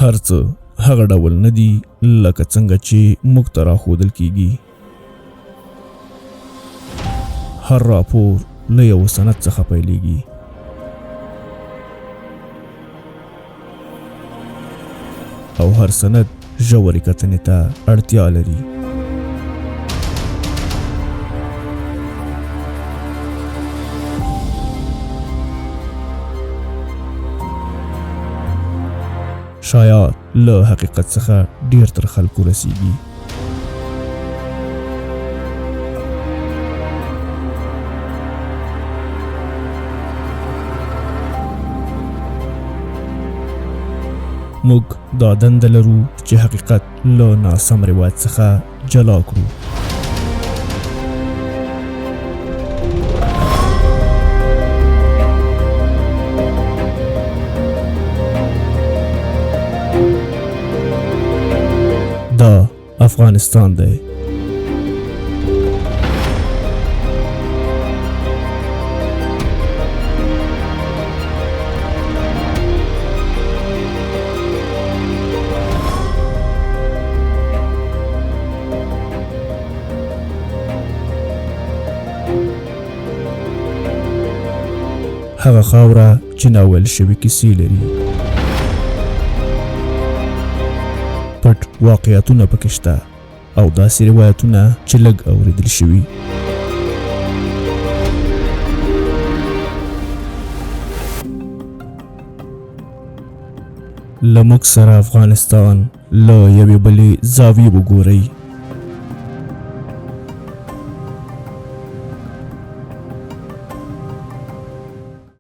هرڅه هغه ډول نه دي لکه څنګه چې موږ ته راښودل کیږي. هر راپور له یو سند څخه پیلېږي. او هر سند ژورې کتنې ته اړتیا لري. شایعات له حقیقت څخه ډیر تر خلکو رسیږي. موږ دا دنده لرو چې حقیقت له ناسم روایت څخه جلا کړو. دا افغانستان دی. هغه خاوره چې ناویل شوي کیسې لري. پټ واقعیتونه پکې شته او داسې روایتونه چې لږ اورېدل شوي. له موږ سره افغانستان له یوې بلې زاویې وګورئ.